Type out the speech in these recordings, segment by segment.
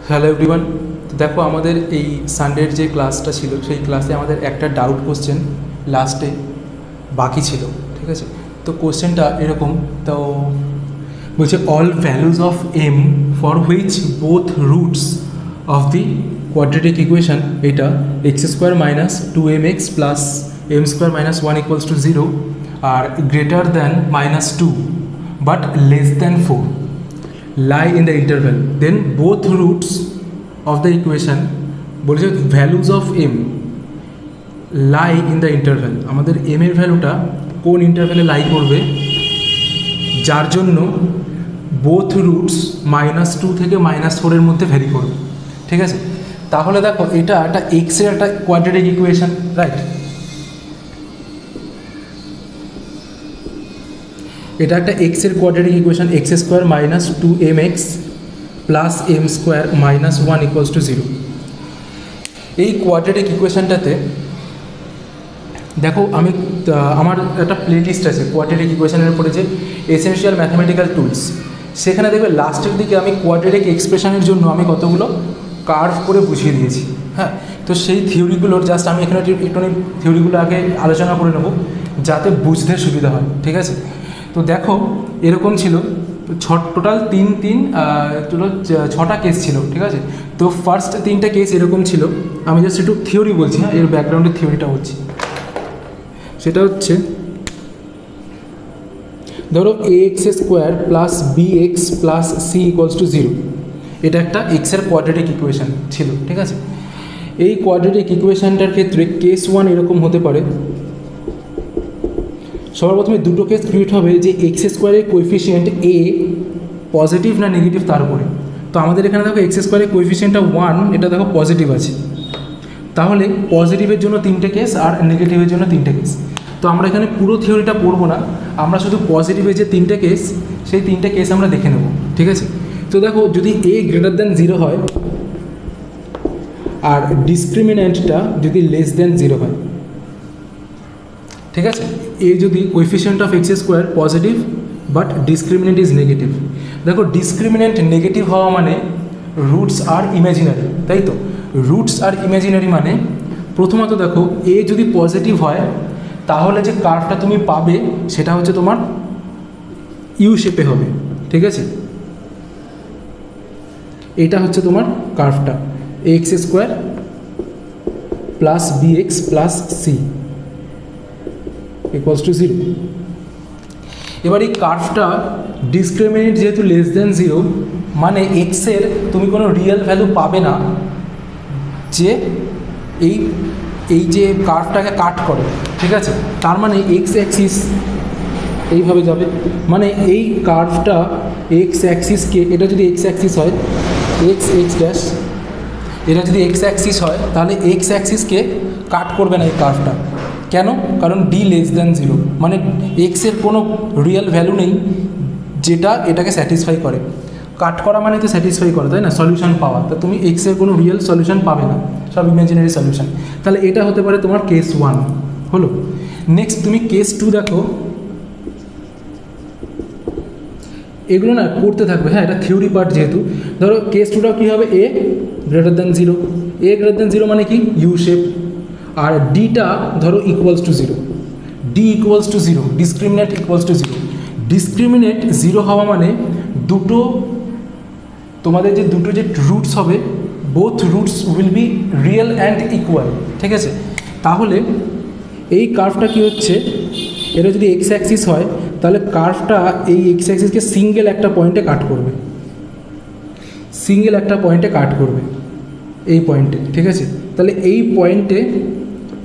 Hello everyone. দেখো আমাদের এই সানডের যে ক্লাসটা ছিল সেই ক্লাসে আমাদের একটা ডাউট কোশ্চেন লাস্টে বাকি ছিল, ঠিক আছে? তো কোশ্চেনটা এরকম, তো বলছে all values of m for which both roots of the quadratic equation এটা x square minus two M x plus M square minus one equals to zero are greater than minus two but less than 4 lie in the interval, then both roots of the equation বলেছে values of m lie in the interval। আমাদের m এর ভ্যালুটা কোন ইন্টারভ্যালে লাই করবে, যার জন্য both roots -2 থেকে -4 এর মধ্যে ভ্যারি করবে, ঠিক আছে? তাহলে দেখো এটা একটা x এর একটা কোয়াড্রেটিক ইকুয়েশন, রাইট? এটা একটা এক্স এর quadratic equation, X square minus two M x plus M square minus one equals to zero. এই কোয়াড্রেটিক ইকুয়েশনটাতে দেখো আমি আমার একটা প্লে লিস্ট আছে কোয়াড্রেটিক ইকুয়েশনের উপরে, যে এসেনশিয়াল ম্যাথমেটিক্যাল টুলস, সেখানে দেখবে লাস্টের দিকে আমি কোয়াড্রেটিক এক্সপ্রেশনের জন্য আমি কতগুলো কার্ভ করে বুঝিয়ে দিয়েছি। হ্যাঁ, তো সেই থিওরিগুলোর জাস্ট আমি এখানে একটুখানি থিওরিগুলো আগে আলোচনা করে নেব যাতে বুঝতে সুবিধা হয়, ঠিক আছে? তো দেখো এরকম ছিল, টোটাল ছটা কেস ছিল, ঠিক আছে? তো ফার্স্ট তিনটা কেস এরকম ছিল, আমি জাস্ট একটু থিওরি বলছি, হ্যাঁ, এর ব্যাকগ্রাউন্ডের থিওরিটা বলছি। সেটা হচ্ছে ধরো a x square plus b x plus c equals to zero, এটা একটা এক্সের কোয়াড্রেটিক ইকুয়েশান ছিল, ঠিক আছে? এই কোয়াড্রেটিক ইকুয়েশানটার ক্ষেত্রে কেস ওয়ান এরকম হতে পারে। সবার প্রথমে দুটো কেস ক্রিয়েট হবে যে এক্স স্কোয়ারের কোএফিসিয়েন্ট এ পজিটিভ না নেগেটিভ তার উপরে। তো আমাদের এখানে দেখো এক্স স্কোয়ারের কোএফিসিয়েন্টটা ওয়ান, এটা দেখো পজিটিভ আছে, তাহলে পজিটিভের জন্য তিনটে কেস আর নেগেটিভের জন্য তিনটে কেস। তো আমরা এখানে পুরো থিওরিটা পড়বো না, আমরা শুধু পজিটিভের যে তিনটে কেস সেই তিনটে কেস আমরা দেখে নেব, ঠিক আছে? তো দেখো যদি এ গ্রেটার দ্যান জিরো হয় আর ডিসক্রিমিনেন্টটা যদি লেস দ্যান জিরো হয়, ঠিক আছে? এ যদি coefficient of x square positive but discriminant is negative. দেখো ডিসক্রিমিনেন্ট নেগেটিভ হওয়া মানে রুটস আর ইমাজিনারি, তাই তো? রুটস আর ইমাজিনারি মানে প্রথমত দেখো এ যদি পজিটিভ হয় তাহলে যে কার্ভটা তুমি পাবে সেটা হচ্ছে তোমার ইউ শেপে হবে, ঠিক আছে? এটা হচ্ছে তোমার কার্ভটা x square plus b x plus c equals to zero. এবার এই কার্ভটা ডিসক্রিমিনেন্ট যেহেতু লেস দেন জিরো, মানে এক্সের তুমি কোনো রিয়েল ভ্যালু পাবে না যে এই যে কার্ভটাকে কাট করে, ঠিক আছে? তার মানে এক্স অ্যাক্সিস এইভাবে যাবে, মানে এই কার্ভটা এক্স অ্যাক্সিসকে, এটা যদি এক্স অ্যাক্সিস হয় এক্স এক্স ড্যাশ, এটা যদি এক্স অ্যাক্সিস হয় তাহলে এক্স অ্যাক্সিসকে কাট করবে না এই কার্ভটা। কেন? কারণ ডি লেস দ্যান জিরো, মানে এক্সের কোনো রিয়েল ভ্যালু নেই যেটা এটাকে স্যাটিসফাই করে। কাট করা মানে তো স্যাটিসফাই করা, তাই না? সলিউশন পাওয়া, তা তুমি এক্সের কোনো রিয়েল সলিউশন পাবে না, সব ইমাজিনারি সলিউশন। তাহলে এটা হতে পারে তোমার কেস ওয়ান হলো। নেক্সট তুমি কেস টু দেখো, এগুলো না করতে থাকবে, হ্যাঁ, এটা থিওরি পার্ট যেহেতু। ধরো কেস টুটাও কী হবে, এ গ্রেটার দ্যান জিরো, এ গ্রেটার দ্যান জিরো মানে কি ইউ শেপ, আর ডিটা ধরো equals to zero, D equals to zero, discriminant equals to zero. Discriminant zero হওয়া মানে দুটো, তোমাদের যে দুটো যে রুটস হবে both roots will be real and equal, ঠিক আছে? তাহলে এই কার্ভটা কি হচ্ছে, এটা যদি এক্স অ্যাক্সিস হয় তাহলে কার্ভটা এই এক্স অ্যাক্সিসকে সিঙ্গেল একটা পয়েন্টে কাট করবে, সিঙ্গেল একটা পয়েন্টে কাট করবে এই পয়েন্টে, ঠিক আছে? তাহলে এই পয়েন্টে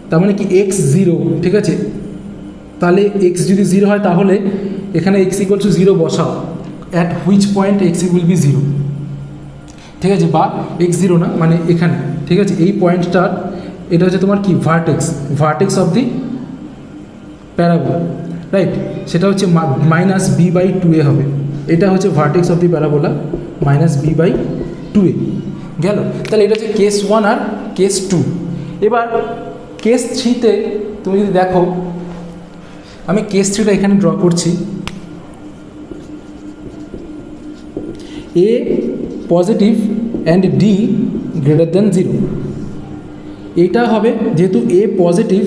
তার মানে কি এক্স জিরো, ঠিক আছে? তাহলে এক্স যদি জিরো হয় তাহলে এখানে এক্স ইকুয়াল টু জিরো বসাও, at which point x will be zero, ঠিক আছে? বা এক্স জিরো না মানে এখানে, ঠিক আছে? এই পয়েন্টটার এটা হচ্ছে তোমার কি vertex, vertex of the parabola, right? সেটা হচ্ছে minus b by two a হবে, এটা হচ্ছে vertex of the parabola minus b by two a গেল। তাহলে এটা হচ্ছে কেস ওয়ান আর কেস টু। এবার কেস থ্রিতে তুমি যদি দেখো, আমি কেস থ্রিটা এখানে ড্র করছি, a positive and d greater than 0। এইটা হবে যেহেতু এ পজিটিভ,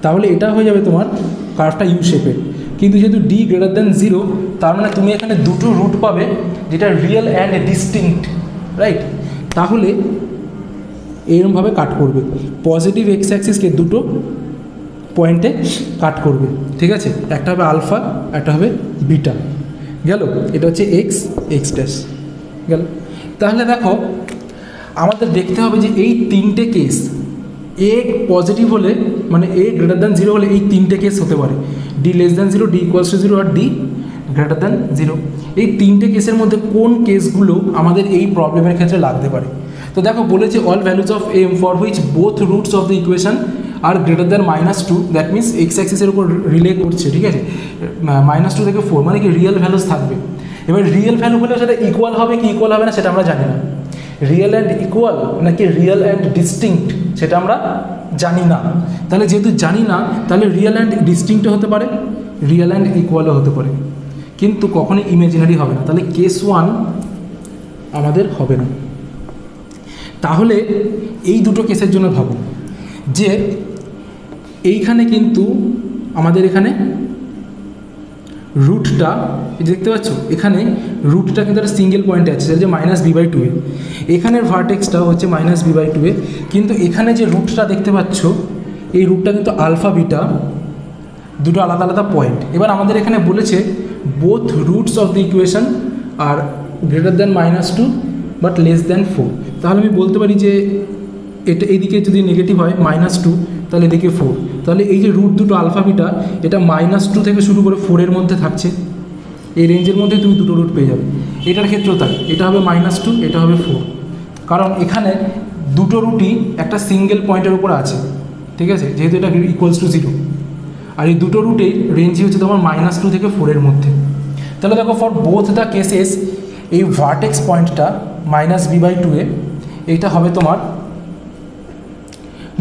তাহলে এটা হয়ে যাবে তোমার কার্ভটা ইউ শেপের। কিন্তু যেহেতু ডি গ্রেটার দ্যান 0, তার মানে তুমি এখানে দুটো রুট পাবে যেটা রিয়েল অ্যান্ড ডিস্টিংক্ট, রাইট? তাহলে এরকমভাবে কাট করবে, পজিটিভ এক্স অ্যাক্সিসকে দুটো পয়েন্টে কাট করবে, ঠিক আছে? একটা হবে আলফা, একটা হবে বিটা। গেল, এটা হচ্ছে এক্স, এক্স ড্যাশ গেল। তাহলে দেখো আমাদের দেখতে হবে যে এই তিনটে কেস, এ পজিটিভ হলে মানে এ গ্রেটার দ্যান 0 হলে এই তিনটে কেস হতে পারে, D less than 0, D equals to 0 আর ডি গ্রেটার দ্যান 0। এই তিনটে কেসের মধ্যে কোন কেসগুলো আমাদের এই প্রবলেমের ক্ষেত্রে লাগতে পারে? তো দেখো বলেছে all values of m for which both roots of the equation R greater than -2, that means x অ্যাক্সিসের উপর রিলে করছে, ঠিক আছে? -2 থেকে 4 মানে কি রিয়েল ভ্যালুস থাকবে। এবার রিয়েল ভ্যালু হলে সেটা ইকুয়াল হবে কি ইকুয়াল হবে না সেটা আমরা জানি না। রিয়েল অ্যান্ড ইকুয়াল নাকি রিয়েল অ্যান্ড ডিস্টিংক্ট সেটা আমরা জানি না। তাহলে যেহেতু জানি না, তাহলে রিয়েল অ্যান্ড ডিস্টিংক্টও হতে পারে, রিয়েল অ্যান্ড ইকুয়ালও হতে পারে, কিন্তু কখনোই ইমেজিনারি হবে না। তাহলে কেস 1 আমাদের হবে না। তাহলে এই দুটো কেসের জন্য ভাবো যে এইখানে কিন্তু আমাদের এখানে রুটটা দেখতে পাচ্ছ, এখানে রুটটা কিন্তু একটা সিঙ্গেল পয়েন্টে আছে, সেটা যে -b/2 এ। এখানের ভার্টেক্সটা হচ্ছে -b/2 এ, কিন্তু এখানে যে রুটটা দেখতে পাচ্ছ এই রুটটা কিন্তু আলফা বিটা দুটো আলাদা আলাদা পয়েন্ট। এবার আমাদের এখানে বলেছে both roots of the equation R greater than -2 but less than 4। তাহলে আমি বলতে পারি যে এটা এইদিকে যদি নেগেটিভ হয় -2, তাহলে এদিকে 4। তাহলে এই যে রুট দুটো আলফা বিটা, এটা -2 থেকে শুরু করে 4-এর মধ্যে থাকছে, এই রেঞ্জের মধ্যে তুমি দুটো রুট পেয়ে যাবে। এটার ক্ষেত্রেও তাই, এটা হবে -2, এটা হবে 4, কারণ এখানে দুটো রুটই একটা সিঙ্গেল পয়েন্টের উপর আছে, ঠিক আছে? যেহেতু এটা ইকুয়ালস টু 0, আর এই দুটো রুটেই রেঞ্জই হচ্ছে তোমার -2 থেকে 4-এর মধ্যে। তাহলে দেখো ফর বোথ দ্য কেসেস এই ভার্টেক্স পয়েন্টটা -b/2 এ, এইটা হবে তোমার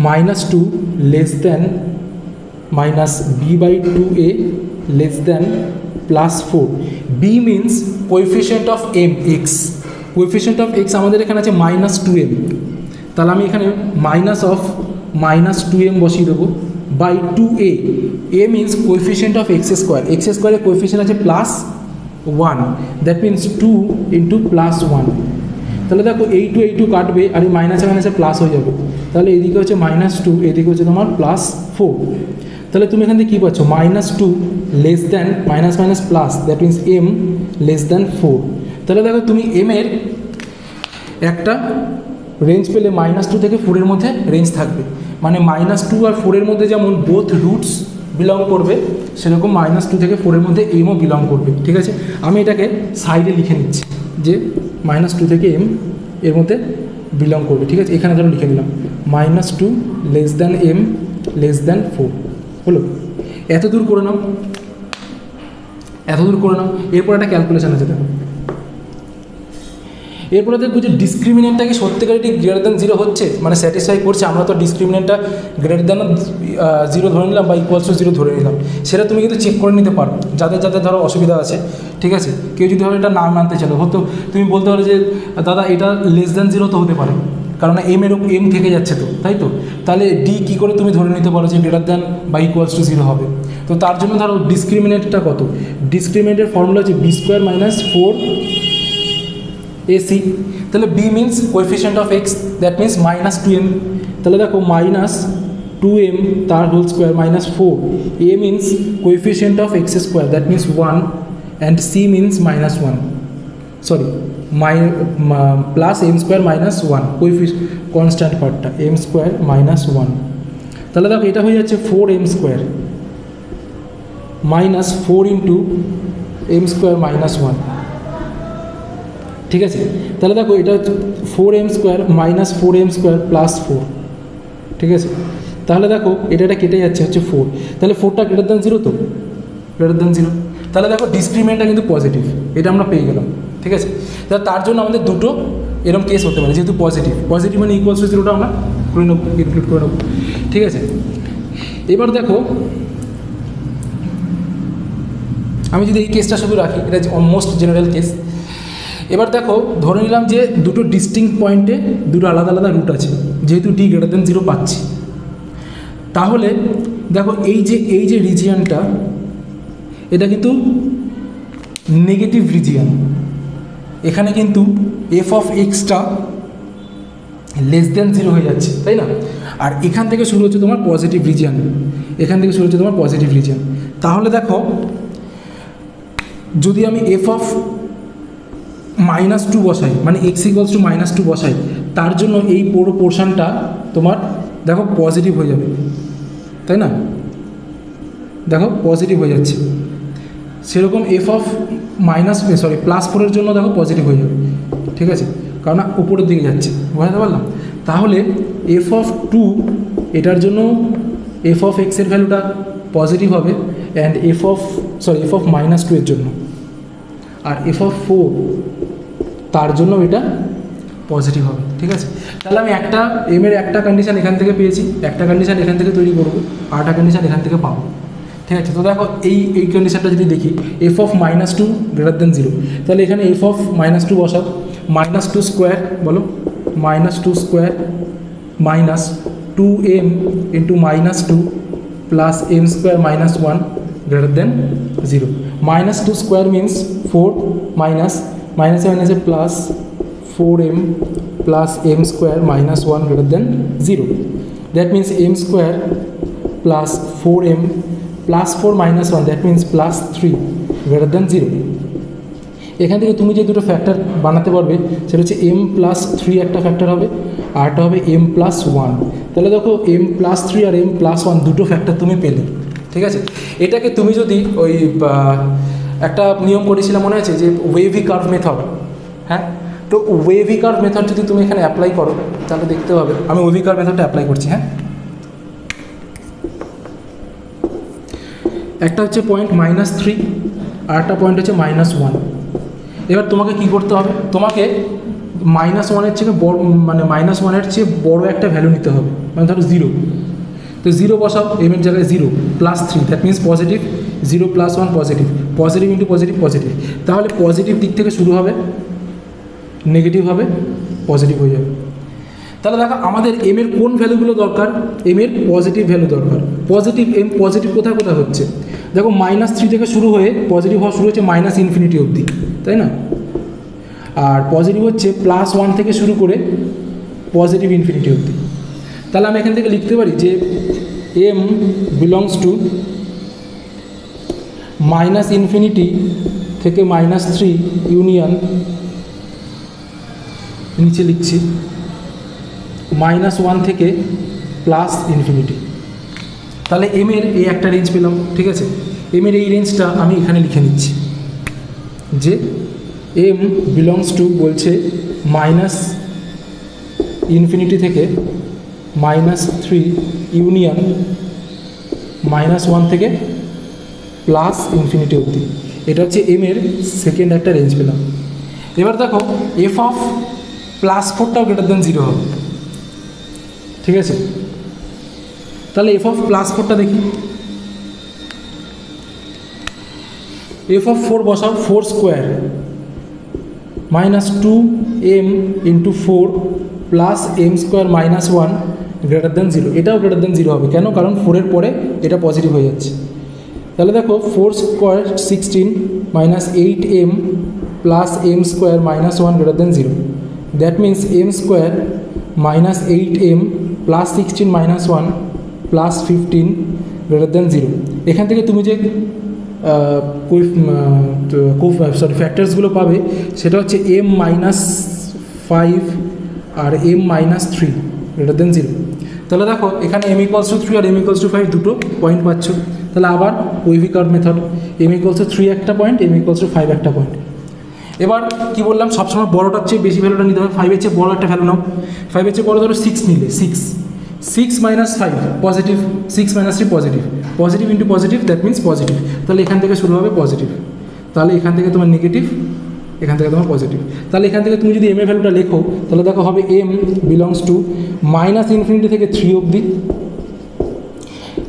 -2 less than -b/2a less than +4। b means coefficient of m x, coefficient of x আমাদের এখানে আছে -2m, তাহলে আমি এখানে -2m বসিয়ে দেবো by 2a। a means coefficient of x square, x স্কোয়ারের কোএফিশিয়েন্ট আছে +1, দ্যাট মিনস 2 × +1। তাহলে দেখো এই টু কাটবে আর এই মাইনাসে মাইনাসে প্লাস হয়ে যাবে, তাহলে এদিকে হচ্ছে -2, এদিকে হচ্ছে তোমার +4। তাহলে তুমি এখান থেকে কী পাচ্ছ? -2 less than plus, that means m less than 4। তাহলে দেখো তুমি m এর একটা রেঞ্জ পেলে -2 থেকে 4-এর মধ্যে রেঞ্জ থাকবে, মানে -2 আর 4-এর মধ্যে যেমন বোথ রুটস বিলং করবে, সেরকম -2 থেকে 4-এর মধ্যে mও বিলং করবে, ঠিক আছে? আমি এটাকে সাইডে লিখে নিচ্ছি যে -2 থেকে m এর মধ্যে বিলং করবে, ঠিক আছে? এখানে ধরো লিখে নিলাম -2 less than m less than 4, হলো? এত দূর করে নাও, এত দূর করে নাও। এরপর একটা ক্যালকুলেশন আছে, দেখো এরপরে দেখবো যে ডিসক্রিমিনেন্টটা কি সত্যিকার এটি গ্রেটার দ্যান 0 হচ্ছে, মানে স্যাটিসফাই করছে। আমরা তো ডিসক্রিমিনেন্টটা গ্রেটার দ্যান 0 ধরে নিলাম বা ইকুয়ালস টু 0 ধরে নিলাম, সেটা তুমি কিন্তু চেক করে নিতে পারো যাদের যাদের ধরো অসুবিধা আছে, ঠিক আছে? কেউ যদি ধরো এটা না মানতে চাইলো হতো, তুমি বলতে পারো যে দাদা এটা লেস দ্যান 0 তো হতে পারে, কারণ m থেকে যাচ্ছে তো, তাই তো? তাহলে ডি কী করে তুমি ধরে নিতে পারো যে গ্রেটার দ্যান বা ইকুয়ালস টু 0 হবে? তো তার জন্য ধরো ডিসক্রিমিনেন্টটা কত, ডিসক্রিমিনেন্টের ফর্মুলা হচ্ছে b² - 4ac। তাহলে b means coefficient of x, that means -2m। তাহলে দেখো -2m তার whole square -4, a means coefficient of x square, that means 1, and c means -1, sorry plus m² - 1, constant পার্টটা m² - 1। তাহলে দেখো এটা হয়ে যাচ্ছে 4m² -4 × m² - 1, ঠিক আছে? তাহলে দেখো এটা হচ্ছে 4m² - 4m² + 4, ঠিক আছে? তাহলে দেখো এটা কেটে যাচ্ছে, হচ্ছে 4। তাহলে 4টা গ্রেটার দ্যান 0 তো, গ্রেটার দ্যান 0। তাহলে দেখো ডিসক্রিমিনেন্টটা কিন্তু পজিটিভ, এটা আমরা পেয়ে গেলাম, ঠিক আছে? তার জন্য আমাদের দুটো এরকম কেস হতে পারে, যেহেতু পজিটিভ মানে ইকুয়ালস টু 0টা আমরা করে নেবো, ইনক্লুড করে নেবো, ঠিক আছে? এবার দেখো আমি যদি এই কেসটা শুধু রাখি, এটা মোস্ট জেনারেল কেস। এবার দেখো ধরে নিলাম যে দুটো ডিস্টিংক্ট পয়েন্টে দুটো আলাদা আলাদা রুট আছে, যেহেতু ডি গ্রেটার দেন 0 পাচ্ছি। তাহলে দেখো এই যে রিজিয়নটা, এটা কিন্তু নেগেটিভ রিজিয়ন। এখানে কিন্তু F of extra less than 0 হয়ে যাচ্ছে, তাই না? আর এখান থেকে শুরু হচ্ছে তোমার পজিটিভ রিজিয়ন, এখান থেকে শুরু হচ্ছে তোমার পজিটিভ রিজিয়ন। তাহলে দেখো যদি আমি এফ অফ -2 বসাই, মানে এক্স ইকুয়ালস টু -2 বসাই, তার জন্য এই পুরো পোর্শনটা তোমার দেখো পজিটিভ হয়ে যাবে, তাই না? দেখো পজিটিভ হয়ে যাচ্ছে। সেরকম এফ অফ +4 জন্য দেখো পজিটিভ হয়ে যাবে, ঠিক আছে, কারণ উপরের দিকে যাচ্ছে, বুঝতে পারলাম? তাহলে এফ অফ 2 এটার জন্য এফ অফ এক্সের ভ্যালুটা পজিটিভ হবে, অ্যান্ড এফ অফ -2 এর জন্য, আর এফ অফ 4 তার জন্য এটা পজিটিভ হবে, ঠিক আছে? তাহলে আমি এমের একটা কন্ডিশান এখান থেকে পেয়েছি, একটা কন্ডিশান এখান থেকে তৈরি করবো, আর একটা কন্ডিশান এখান থেকে পাবো, ঠিক আছে? তো দেখো এই কন্ডিশনটা যদি দেখি, এফ অফ -2 গ্রেটার দেন 0, তাহলে এখানে এফ অফ -2 বসাও, -2 স্কোয়ার বলো, -2 square minus 2m into -2 plus m square -1 greater than 0। -2 square means 4 minus মাইনাসে plus 4m plus m square -1 greater than 0। That means m square plus 4m plus 4 -1, that means plus 3 greater than 0। এখান থেকে তুমি যে দুটো factor বানাতে পারবে সেটা হচ্ছে m+3 একটা ফ্যাক্টর হবে, আর একটা হবে m+1। তাহলে দেখো m+3 আর m+1 দুটো ফ্যাক্টর তুমি পেলে, ঠিক আছে? এটাকে তুমি যদি ওই একটা নিয়ম করেছিলাম মনে আছে যে ওয়েভি কার্ভ মেথড, হ্যাঁ, তো ওয়েভি কার্ভ মেথড যদি তুমি এখানে অ্যাপ্লাই করো তাহলে দেখতে পাবে। আমি ওয়েভি কার্ভ মেথডটা অ্যাপ্লাই করছি, হ্যাঁ। একটা হচ্ছে পয়েন্ট -3 আর একটা পয়েন্ট হচ্ছে -1। এবার তোমাকে কি করতে হবে, তোমাকে -1-এর থেকে বড়, মানে -1-এর চেয়ে বড় একটা ভ্যালু নিতে হবে, মানে ধরো 0, তো 0 বসাও, এম এর জায়গায় 0 +3, that means positive, 0 + 1 positive, positive into positive positive. তাহলে পজিটিভ দিক থেকে শুরু হবে, নেগেটিভ হবে, পজিটিভ হয়ে যাবে। তাহলে দেখো আমাদের এম এর কোন ভ্যালুগুলো দরকার, এম এর পজিটিভ ভ্যালু দরকার। পজিটিভ এম পজিটিভ কোথায় কোথায় হচ্ছে, দেখো -3 থেকে শুরু হয়ে পজিটিভ হওয়া শুরু হচ্ছে -∞ অবধি, তাই না? আর পজিটিভ হচ্ছে +1 থেকে শুরু করে পজিটিভ ∞ অবধি। তাহলে আমি এখান থেকে লিখতে পারি যে m বিলংস টু -∞ থেকে -3 ইউনিয়ন, নিচে লিখছি -1 থেকে +∞। তাহলে এম এর এই একটা রেঞ্জ পেলাম, ঠিক আছে? এম এর এই রেঞ্জটা আমি এখানে লিখে নিচ্ছি যে m বিলংস টু বলছে -∞ থেকে -3 ইউনিয়ন -1 থেকে +∞ অবধি। এটা হচ্ছে এম এর সেকেন্ড একটা রেঞ্জ পেলাম। এবার দেখো এফ অফ +4টাও গ্রেটার দেন 0 হবে, ঠিক আছে? তাহলে এফ অফ +4টা দেখি, এফ অফ 4 বসাও, 4 square -2m into 4 plus m square -1 greater than 0। এটাও গ্রেটার দেন 0 হবে, কেন? কারণ 4-এর পরে এটা পজিটিভ হয়ে যাচ্ছে। তাহলে দেখো 4 square 16 -8m plus m square -1 greater than 0। That means m square -8m plus 16 -1 plus 15 greater than 0। এখান থেকে তুমি যে ফ্যাক্টরসগুলো পাবে সেটা হচ্ছে m-5 আর m-3 গ্রেটার দেন 0। তাহলে দেখো এখানে m=3 আর m=5 দুটো পয়েন্ট পাচ্ছ। তাহলে আবার ওয়েভি কার্ভ মেথড, m=3 একটা পয়েন্ট, m=5 একটা পয়েন্ট। এবার কি বললাম, সবসময় বড়টার চেয়ে বেশি ভ্যালুটা নিতে হবে। 5-এর চেয়ে বড় একটা ভ্যালু নাও, 5-এর চেয়ে বড় ধরো 6 নিলে, 6 -5 positive, 6 - 3 positive, positive into positive, that means positive. তাহলে এখান থেকে শুরু হবে পজিটিভ, তাহলে এখান থেকে তোমার নেগেটিভ, এখান থেকে তোমার পজিটিভ। তাহলে এখান থেকে তুমি যদি এম এর ভ্যালুটা লেখো তাহলে দেখো হবে m বিলংস টু -∞ থেকে 3 অবধি,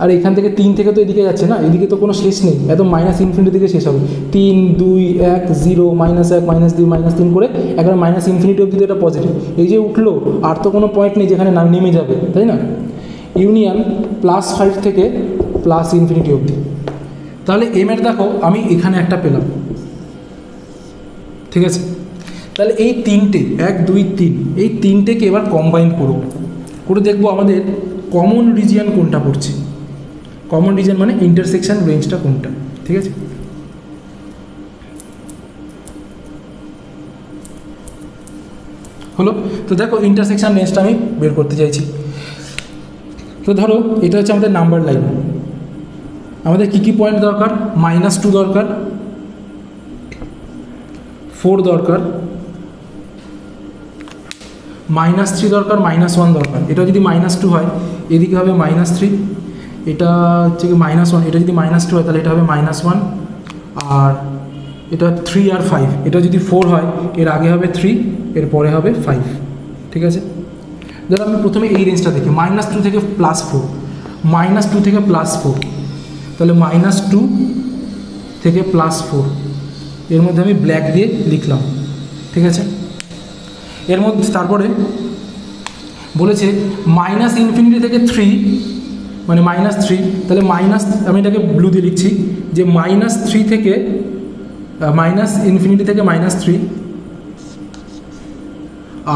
আর এখান থেকে 3 থেকে তো এদিকে যাচ্ছে না, এদিকে তো কোনো শেষ নেই, একদম মাইনাস ইনফিনিটির দিকে শেষ হবে। 3 2 1 0 -1 -2 -3 করে একবার মাইনাস ইনফিনিটি অবধি এটা পজিটিভ। এই যে উঠলো, আর তো কোনো পয়েন্ট নেই যেখানে নেমে যাবে, তাই না? ইউনিয়ন +5 থেকে প্লাস ইনফিনিটি অবধি। তাহলে এর দেখো আমি এখানে একটা পেলাম, ঠিক আছে? তাহলে এই তিনটে 1 2 3 এই তিনটেকে এবার কম্বাইন করে দেখবো আমাদের কমন রিজিয়ন কোনটা পড়ছে। কমন রিজিয়ন মানে ইন্টারসেকশন রেঞ্জটা কোনটা, ঠিক আছে? হলো। তো দেখো ইন্টারসেকশন রেঞ্জটা আমি বের করতে চাইছি। তো ধরো এটা হচ্ছে আমাদের নাম্বার লাইন, আমাদের কী কী পয়েন্ট দরকার? -2 দরকার, 4 দরকার, -3 দরকার, -1 দরকার। এটা যদি -2 হয় এদিকে হবে -3, এটা হচ্ছে কি -1, এটা যদি -2 হয় তাহলে এটা হবে -1, আর এটা 3 আর 5। এটা যদি 4 হয় এর আগে হবে 3, এর পরে হবে 5, ঠিক আছে? ধরো আমি প্রথমে এই রেঞ্জটা দেখি, -2 থেকে +4, -2 থেকে +4, তাহলে -2 থেকে +4 এর মধ্যে আমি ব্ল্যাক দিয়ে লিখলাম, ঠিক আছে? এর মধ্যে তারপরে বলেছে -ইনফিনিটি থেকে 3 মানে -3, তাহলে আমি এটাকে ব্লু দিয়ে লিখছি যে -3 থেকে ইনফিনিটি থেকে -3,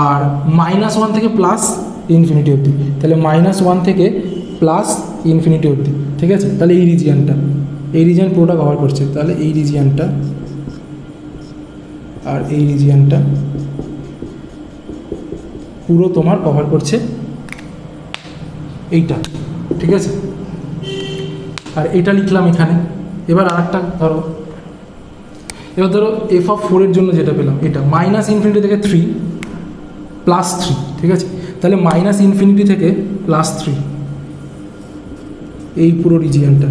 আর -1 থেকে প্লাস ইনফিনিটি অবধি, তাহলে -1 থেকে প্লাস ইনফিনিটি অবধি, ঠিক আছে? তাহলে এই রিজিয়ন পুরোটা কভার করছে। তাহলে এই রিজিয়নটা আর এই রিজিয়নটা পুরো তোমার কভার করছে এইটা, ঠিক আছে? আর এটা লিখলাম এখানে। এবার আরেকটা ধরো, ধরো f(4) এর জন্য যেটা পেলাম এটা -ইনফিনিটি থেকে 3 +3, ঠিক আছে? তাহলে -ইনফিনিটি থেকে +3 এই পুরো রিজিয়নটা,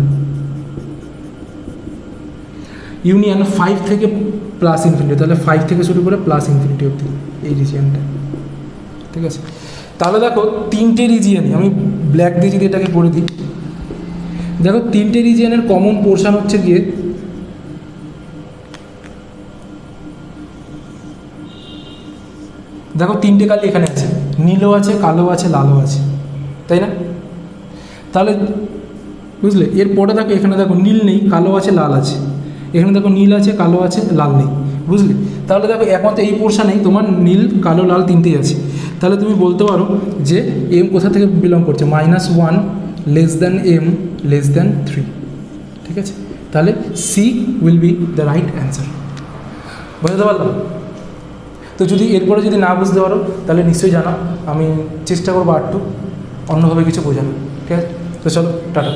ইউনিয়ন 5 থেকে প্লাস ইনফিনিটি, তাহলে 5 থেকে শুরু করে প্লাস ইনফিনিটি অবধি এই রিজিয়নটা, ঠিক আছে? তাহলে দেখো তিনটে রিজিয়নে আমি ব্ল্যাক দিয়ে যদি এটাকে করে দিই, দেখো তিনটে রিজিয়নের কমন পোর্শন হচ্ছে গিয়ে দেখো তিনটে কালি এখানে আছে, নীলও আছে, কালো আছে, লালও আছে, তাই না? তাহলে বুঝলে? এরপরে দেখো এখানে দেখো নীল নেই, কালো আছে, লাল আছে, এখানে দেখো নীল আছে, কালো আছে, লাল নেই, বুঝলে? তাহলে দেখো একমাত্র এই পোর্শনেই তোমার নীল, কালো, লাল তিনটেই আছে। তাহলে তুমি বলতে পারো যে এম কোথা থেকে বিলং করছে, -1 m <3, ঠিক আছে? তাহলে C will be the right answer. বুঝতে পারলাম? তো যদি এরপরে যদি না বুঝতে পারো তাহলে নিশ্চয়ই জানাও, আমি চেষ্টা করবো আরটু অন্যভাবে কিছু বোঝানো, ঠিক আছে? তো চলো, টাটা।